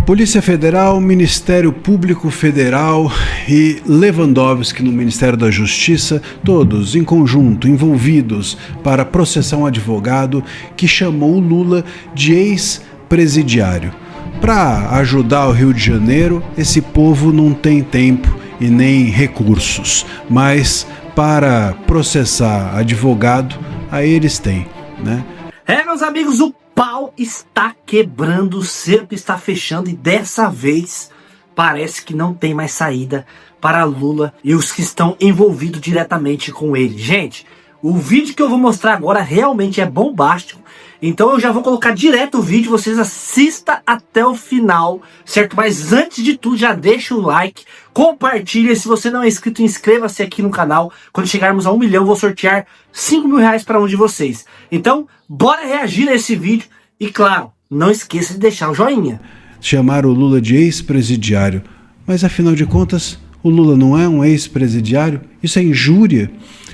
Polícia Federal, Ministério Público Federal e Lewandowski no Ministério da Justiça, todos em conjunto envolvidos para processar um advogado que chamou o Lula de ex-presidiário. Para ajudar o Rio de Janeiro, esse povo não tem tempo e nem recursos, mas para processar advogado, aí eles têm, né? Meus amigos, o pau está quebrando, o cerco está fechando e dessa vez parece que não tem mais saída para Lula e os que estão envolvidos diretamente com ele. Gente, o vídeo que eu vou mostrar agora realmente é bombástico, então eu já vou colocar direto o vídeo, vocês assistam até o final, certo? Mas antes de tudo, já deixa o like, compartilha, se você não é inscrito, inscreva-se aqui no canal. Quando chegarmos a 1 milhão, eu vou sortear 5 mil reais para um de vocês. Então, bora reagir a esse vídeo e, claro, não esqueça de deixar o joinha. Chamaram o Lula de ex-presidiário, mas afinal de contas, o Lula não é um ex-presidiário? Isso é injúria?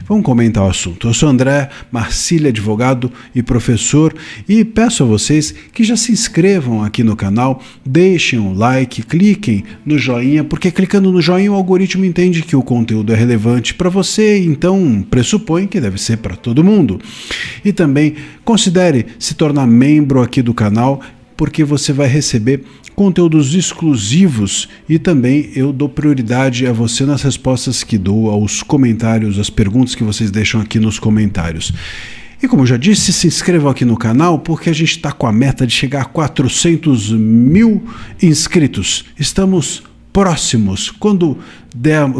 Vamos comentar o assunto. Eu sou André Marcília, advogado e professor, e peço a vocês que já se inscrevam aqui no canal, deixem um like, cliquem no joinha, porque clicando no joinha o algoritmo entende que o conteúdo é relevante para você, então pressupõe que deve ser para todo mundo. E também considere se tornar membro aqui do canal, porque você vai receber conteúdos exclusivos e também eu dou prioridade a você nas respostas que dou aos comentários, às perguntas que vocês deixam aqui nos comentários. E como eu já disse, se inscrevam aqui no canal porque a gente está com a meta de chegar a 400 mil inscritos. Estamos próximos. Quando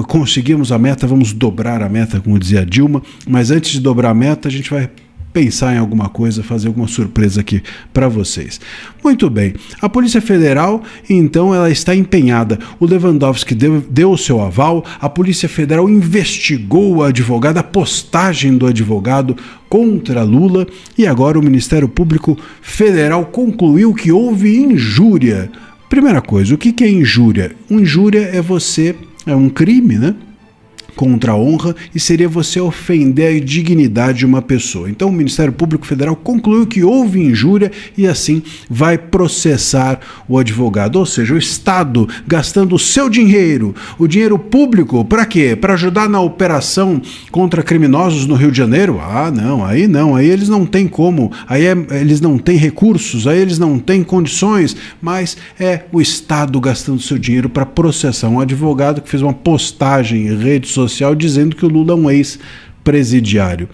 conseguirmos a meta, vamos dobrar a meta, como dizia a Dilma, mas antes de dobrar a meta, a gente vai pensar em alguma coisa, fazer alguma surpresa aqui para vocês. Muito bem, a Polícia Federal, então, ela está empenhada. O Lewandowski deu o seu aval, a Polícia Federal investigou o advogado, a postagem do advogado contra Lula, e agora o Ministério Público Federal concluiu que houve injúria. Primeira coisa, o que é injúria? Injúria é um crime, né? Contra a honra, e seria você ofender a dignidade de uma pessoa. Então o Ministério Público Federal concluiu que houve injúria e assim vai processar o advogado, ou seja, o Estado gastando o seu dinheiro, o dinheiro público, para quê? Para ajudar na operação contra criminosos no Rio de Janeiro? Ah, não, aí eles não têm como, eles não têm recursos, aí eles não têm condições, mas é o Estado gastando seu dinheiro para processar um advogado que fez uma postagem em rede social dizendo que o Lula é um ex-presidiário.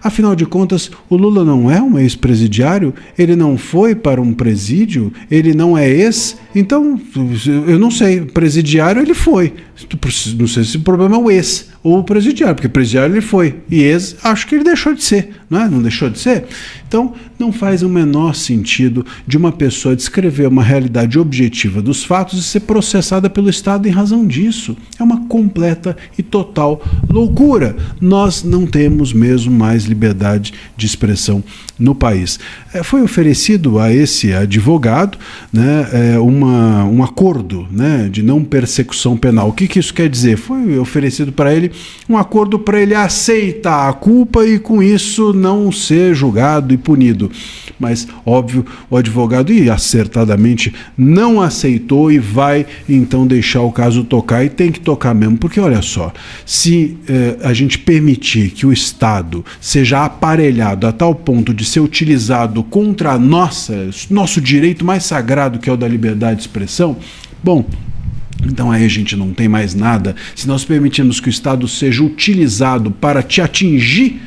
Afinal de contas, o Lula não é um ex-presidiário, ele não foi para um presídio, ele não é então, eu não sei, presidiário ele foi. Não sei se o problema é o ex ou o presidiário, porque presidiário ele foi, e ex, acho que ele deixou de ser, não é? Não deixou de ser? Então, não faz o menor sentido de uma pessoa descrever uma realidade objetiva dos fatos e ser processada pelo Estado em razão disso. É uma completa e total loucura. Nós não temos mesmo mais liberdade de expressão no país. Foi oferecido a esse advogado, né, um acordo, né, de não persecução penal. O que isso quer dizer? Foi oferecido para ele um acordo para ele aceitar a culpa e com isso não ser julgado e punido. Mas, óbvio, o advogado, e acertadamente, não aceitou e vai então deixar o caso tocar, e tem que tocar mesmo, porque olha só, se a gente permitir que o Estado seja aparelhado a tal ponto de ser utilizado contra nosso direito mais sagrado, que é o da liberdade de expressão, bom, então aí a gente não tem mais nada. Se nós permitirmos que o Estado seja utilizado para te atingir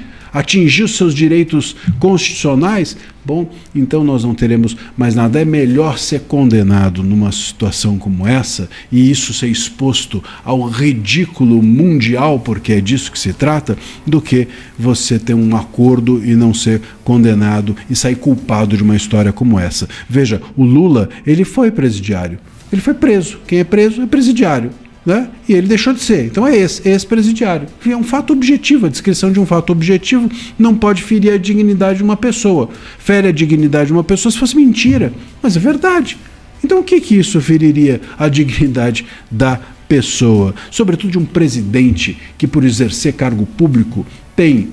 os seus direitos constitucionais, bom, então nós não teremos mais nada. É melhor ser condenado numa situação como essa e isso ser exposto ao ridículo mundial, porque é disso que se trata, do que você ter um acordo e não ser condenado e sair culpado de uma história como essa. Veja, o Lula, ele foi presidiário. Ele foi preso. Quem é preso é presidiário, né? E ele deixou de ser. Então é ex-presidiário. É um fato objetivo. A descrição de um fato objetivo não pode ferir a dignidade de uma pessoa. Fere a dignidade de uma pessoa se fosse mentira. Mas é verdade. Então o que isso feriria a dignidade da pessoa? Sobretudo de um presidente que, por exercer cargo público, tem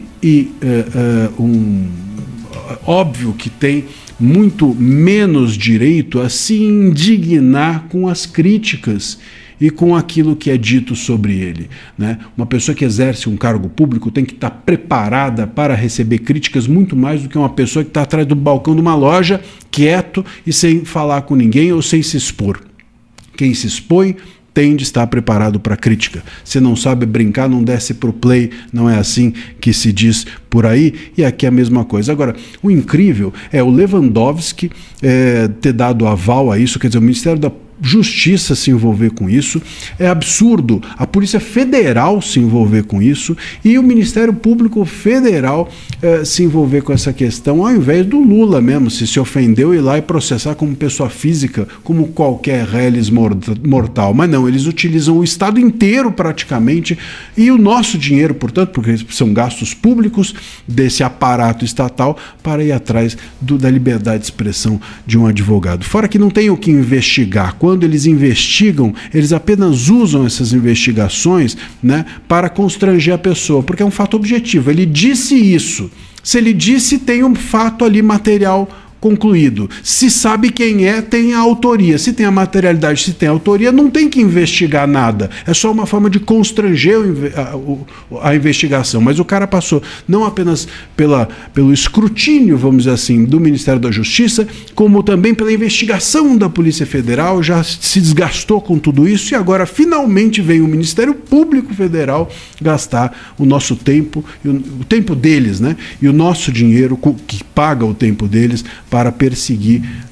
óbvio que tem muito menos direito a se indignar com as críticas e com aquilo que é dito sobre ele, né? Uma pessoa que exerce um cargo público tem que estar preparada para receber críticas muito mais do que uma pessoa que está atrás do balcão de uma loja, quieto e sem falar com ninguém ou sem se expor. Quem se expõe tem de estar preparado para crítica. Se não sabe brincar, não desce pro play, não é assim que se diz por aí, e aqui é a mesma coisa. Agora, o incrível é o Lewandowski ter dado aval a isso, quer dizer, o Ministério da Justiça se envolver com isso, é absurdo a Polícia Federal se envolver com isso e o Ministério Público Federal se envolver com essa questão, ao invés do Lula mesmo, se ofendeu, ir lá e processar como pessoa física, como qualquer reles mortal. Mas não, eles utilizam o Estado inteiro praticamente e o nosso dinheiro, portanto, porque são gastos públicos desse aparato estatal para ir atrás da liberdade de expressão de um advogado. Fora que não tem o que investigar. Quando eles investigam, eles apenas usam essas investigações, né, para constranger a pessoa, porque é um fato objetivo. Ele disse isso. Se ele disse, tem um fato ali material concluído. Se sabe quem é, tem a autoria. Se tem a materialidade, se tem a autoria, não tem que investigar nada. É só uma forma de constranger a investigação. Mas o cara passou não apenas pelo escrutínio, vamos dizer assim, do Ministério da Justiça, como também pela investigação da Polícia Federal, já se desgastou com tudo isso e agora finalmente vem o Ministério Público Federal gastar o nosso tempo, o tempo deles, né? E o nosso dinheiro, que paga o tempo deles, para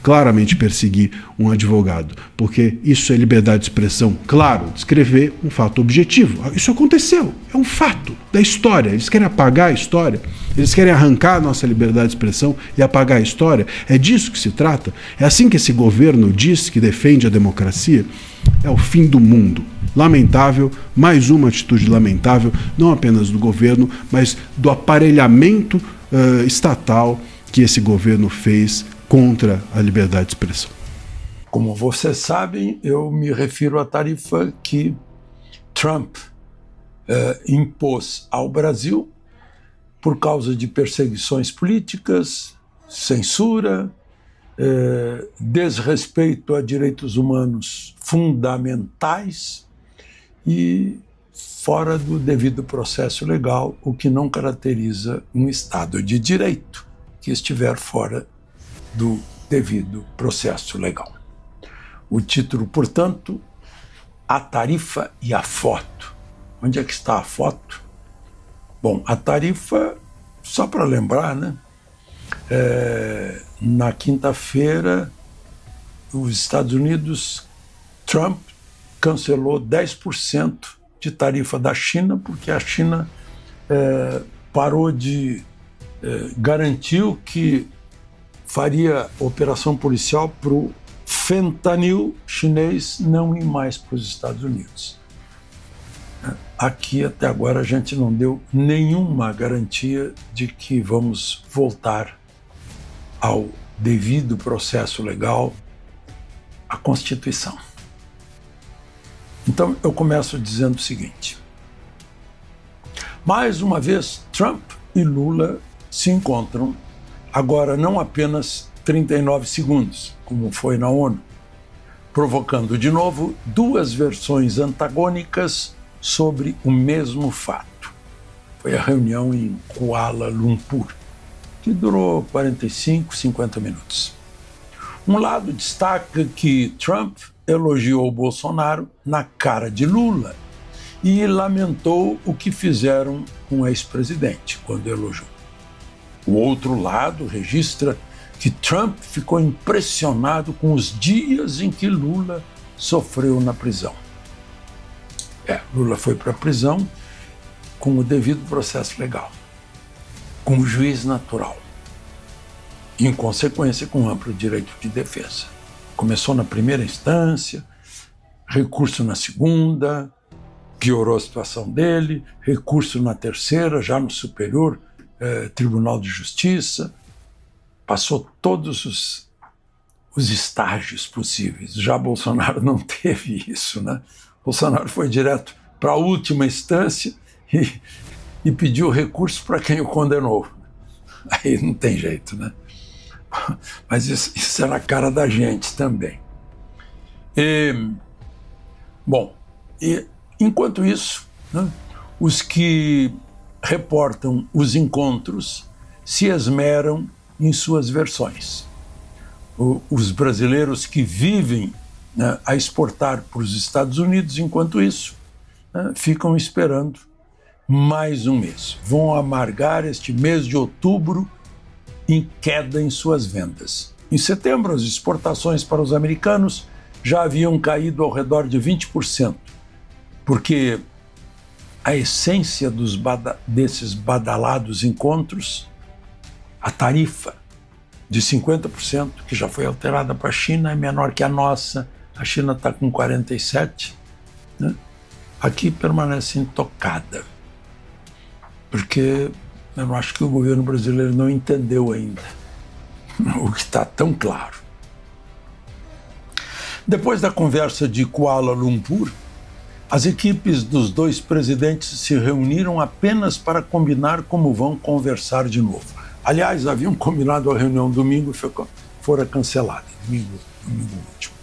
claramente perseguir um advogado, porque isso é liberdade de expressão, claro, descrever um fato objetivo. Isso aconteceu, é um fato da história. Eles querem apagar a história, eles querem arrancar a nossa liberdade de expressão e apagar a história. É disso que se trata? É assim que esse governo diz que defende a democracia? É o fim do mundo. Lamentável, mais uma atitude lamentável, não apenas do governo, mas do aparelhamento estatal que esse governo fez contra a liberdade de expressão. Como vocês sabem, eu me refiro à tarifa que Trump impôs ao Brasil por causa de perseguições políticas, censura, desrespeito a direitos humanos fundamentais e fora do devido processo legal, o que não caracteriza um Estado de direito que estiver fora do devido processo legal. O título, portanto, a tarifa e a foto. Onde é que está a foto? Bom, a tarifa, só para lembrar, né? Na quinta-feira, os Estados Unidos, Trump cancelou 10% de tarifa da China, porque a China garantiu que faria operação policial para o fentanil chinês não ir mais para os Estados Unidos. Aqui, até agora, a gente não deu nenhuma garantia de que vamos voltar ao devido processo legal, à Constituição. Então, eu começo dizendo o seguinte. Mais uma vez, Trump e Lula se encontram, agora não apenas 39 segundos, como foi na ONU, provocando de novo duas versões antagônicas sobre o mesmo fato. Foi a reunião em Kuala Lumpur, que durou 45, 50 minutos. Um lado destaca que Trump elogiou Bolsonaro na cara de Lula e lamentou o que fizeram com o ex-presidente quando elogiou. O outro lado registra que Trump ficou impressionado com os dias em que Lula sofreu na prisão. Lula foi para a prisão com o devido processo legal, com o juiz natural, e, em consequência, com amplo direito de defesa. Começou na primeira instância, recurso na segunda, piorou a situação dele, recurso na terceira, já no Superior Tribunal de Justiça, passou todos os estágios possíveis. Já Bolsonaro não teve isso, né? Bolsonaro foi direto para a última instância e pediu recurso para quem o condenou. Aí não tem jeito, né? Mas isso é na cara da gente também. Enquanto isso, né, os que reportam os encontros se esmeram em suas versões. Os brasileiros que vivem, né, a exportar para os Estados Unidos, enquanto isso, né, ficam esperando mais um mês. Vão amargar este mês de outubro em queda em suas vendas. Em setembro, as exportações para os americanos já haviam caído ao redor de 20%, porque a essência desses badalados encontros, a tarifa de 50%, que já foi alterada para a China, é menor que a nossa. A China está com 47%, né? Aqui permanece intocada, porque eu acho que o governo brasileiro não entendeu ainda o que está tão claro. Depois da conversa de Kuala Lumpur, as equipes dos dois presidentes se reuniram apenas para combinar como vão conversar de novo. Aliás, haviam combinado a reunião domingo e fora cancelada, domingo último.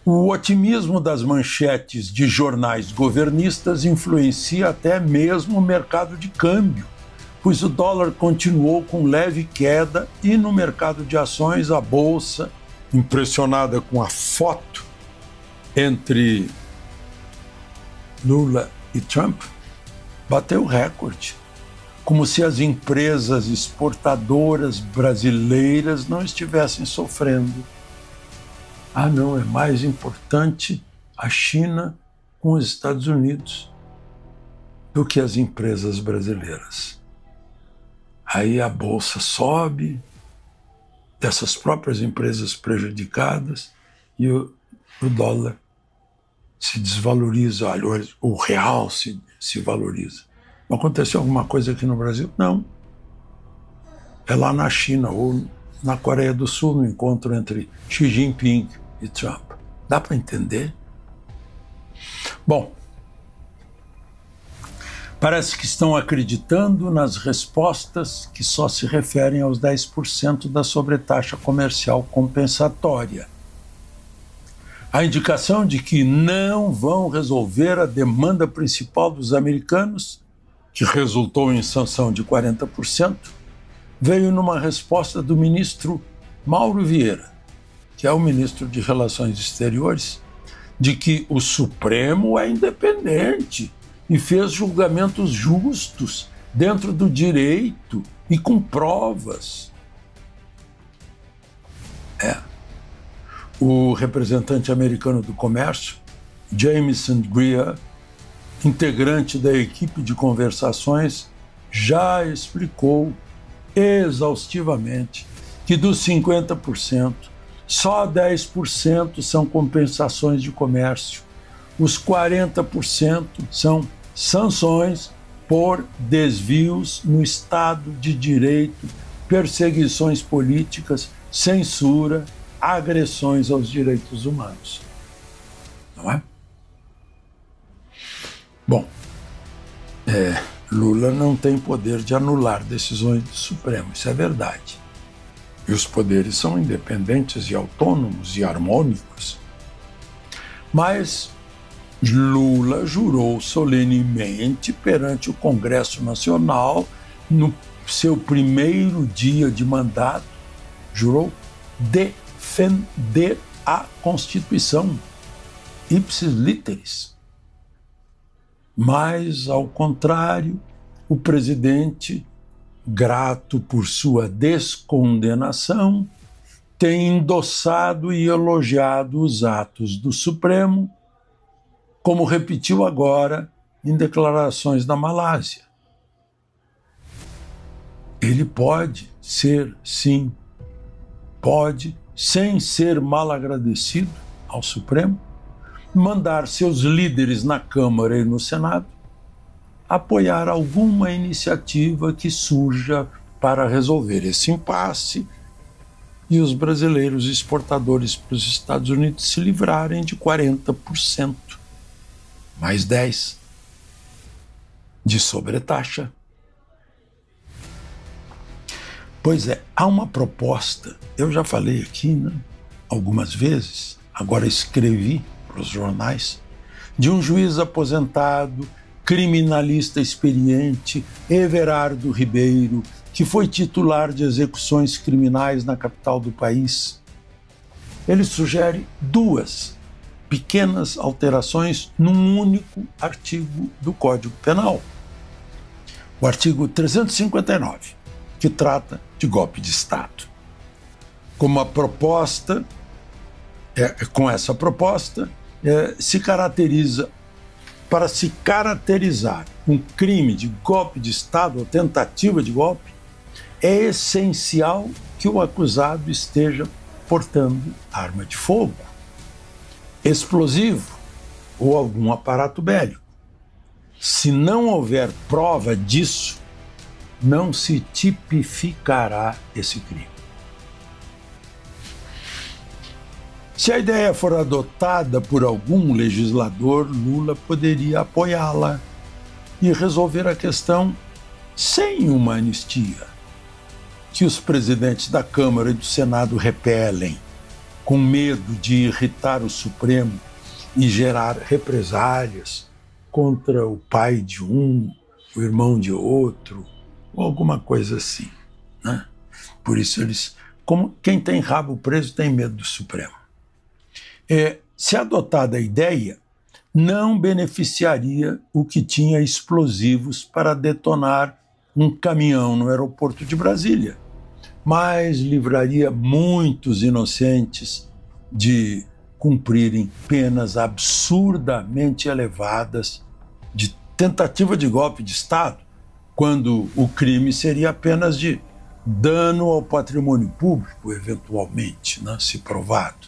O otimismo das manchetes de jornais governistas influencia até mesmo o mercado de câmbio, pois o dólar continuou com leve queda e no mercado de ações a bolsa, impressionada com a foto entre Lula e Trump, bateu recorde, como se as empresas exportadoras brasileiras não estivessem sofrendo. Não, é mais importante a China com os Estados Unidos do que as empresas brasileiras. Aí a bolsa sobe, dessas próprias empresas prejudicadas, e o dólar se desvaloriza, o real se valoriza. Não aconteceu alguma coisa aqui no Brasil? Não. É lá na China ou na Coreia do Sul, no encontro entre Xi Jinping e Trump. Dá para entender? Bom, parece que estão acreditando nas respostas que só se referem aos 10% da sobretaxa comercial compensatória. A indicação de que não vão resolver a demanda principal dos americanos, que resultou em sanção de 40%, veio numa resposta do ministro Mauro Vieira, que é o ministro de Relações Exteriores, de que o Supremo é independente e fez julgamentos justos dentro do direito e com provas. O representante americano do comércio, Jameson Greer, integrante da equipe de conversações, já explicou exaustivamente que dos 50%, só 10% são compensações de comércio. Os 40% são sanções por desvios no Estado de Direito, perseguições políticas, censura, agressões aos direitos humanos. Não é? Bom, Lula não tem poder de anular decisões do Supremo, isso é verdade. E os poderes são independentes e autônomos e harmônicos. Mas Lula jurou solenemente perante o Congresso Nacional, no seu primeiro dia de mandato, jurou defender a Constituição, ipsis literis. Mas, ao contrário, o presidente, grato por sua descondenação, tem endossado e elogiado os atos do Supremo, como repetiu agora em declarações na Malásia. Ele pode ser, sim, pode, sem ser mal agradecido ao Supremo, mandar seus líderes na Câmara e no Senado apoiar alguma iniciativa que surja para resolver esse impasse e os brasileiros exportadores para os Estados Unidos se livrarem de 40%, mais 10% de sobretaxa. Pois é, há uma proposta, eu já falei aqui, né, algumas vezes, agora escrevi para os jornais, de um juiz aposentado, criminalista experiente, Everardo Ribeiro, que foi titular de execuções criminais na capital do país. Ele sugere 2 pequenas alterações num único artigo do Código Penal. O artigo 359, que trata de golpe de Estado. Com essa proposta, se caracteriza, para se caracterizar um crime de golpe de Estado ou tentativa de golpe, é essencial que o acusado esteja portando arma de fogo, explosivo ou algum aparato bélico. Se não houver prova disso, não se tipificará esse crime. Se a ideia for adotada por algum legislador, Lula poderia apoiá-la e resolver a questão sem uma anistia, que os presidentes da Câmara e do Senado repelem, com medo de irritar o Supremo e gerar represálias contra o pai de um, o irmão de outro, ou alguma coisa assim, né? Por isso eles, como quem tem rabo preso tem medo do Supremo. Se adotada a ideia, não beneficiaria o que tinha explosivos para detonar um caminhão no aeroporto de Brasília, mas livraria muitos inocentes de cumprirem penas absurdamente elevadas de tentativa de golpe de Estado, quando o crime seria apenas de dano ao patrimônio público, eventualmente, né, se provado.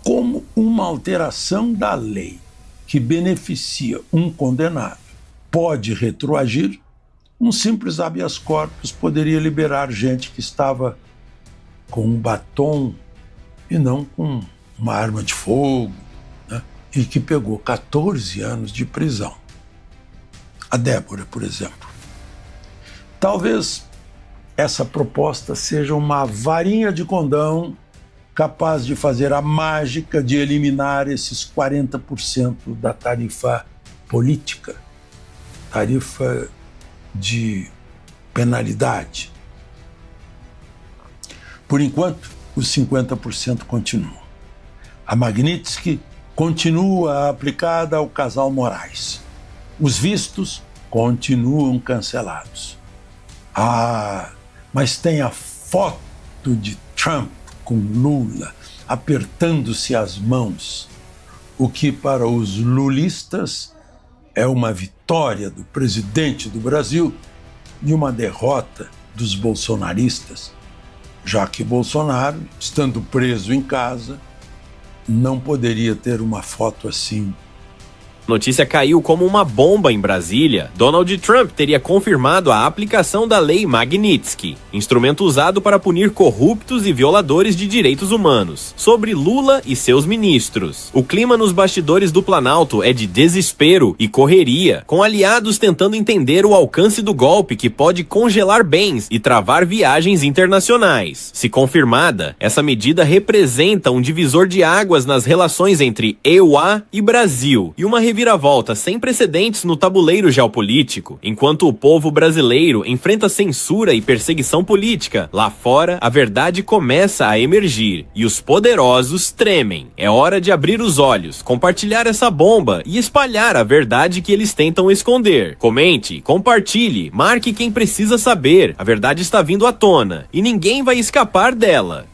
Como uma alteração da lei que beneficia um condenado pode retroagir, um simples habeas corpus poderia liberar gente que estava com um batom e não com uma arma de fogo, né, e que pegou 14 anos de prisão. A Débora, por exemplo. Talvez essa proposta seja uma varinha de condão capaz de fazer a mágica de eliminar esses 40% da tarifa política, tarifa de penalidade. Por enquanto, os 50% continuam. A Magnitsky continua aplicada ao casal Moraes. Os vistos continuam cancelados. Mas tem a foto de Trump com Lula apertando-se as mãos, o que para os lulistas é uma vitória do presidente do Brasil e uma derrota dos bolsonaristas, já que Bolsonaro, estando preso em casa, não poderia ter uma foto assim. Notícia caiu como uma bomba em Brasília. Donald Trump teria confirmado a aplicação da Lei Magnitsky, instrumento usado para punir corruptos e violadores de direitos humanos, sobre Lula e seus ministros. O clima nos bastidores do Planalto é de desespero e correria, com aliados tentando entender o alcance do golpe que pode congelar bens e travar viagens internacionais. Se confirmada, essa medida representa um divisor de águas nas relações entre EUA e Brasil, e uma reviravolta sem precedentes no tabuleiro geopolítico. Enquanto o povo brasileiro enfrenta censura e perseguição política, lá fora a verdade começa a emergir e os poderosos tremem. É hora de abrir os olhos, compartilhar essa bomba e espalhar a verdade que eles tentam esconder. Comente, compartilhe, marque quem precisa saber. A verdade está vindo à tona e ninguém vai escapar dela.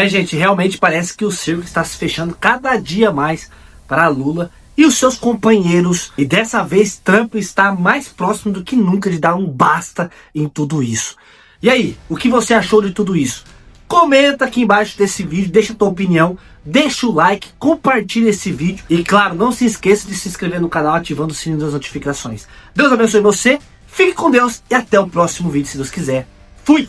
Gente, realmente parece que o circo está se fechando cada dia mais para Lula e os seus companheiros, e dessa vez Trump está mais próximo do que nunca de dar um basta em tudo isso. E aí, o que você achou de tudo isso? Comenta aqui embaixo desse vídeo, deixa a tua opinião, deixa o like, compartilha esse vídeo e claro, não se esqueça de se inscrever no canal ativando o sininho das notificações. Deus abençoe você, fique com Deus e até o próximo vídeo se Deus quiser. Fui!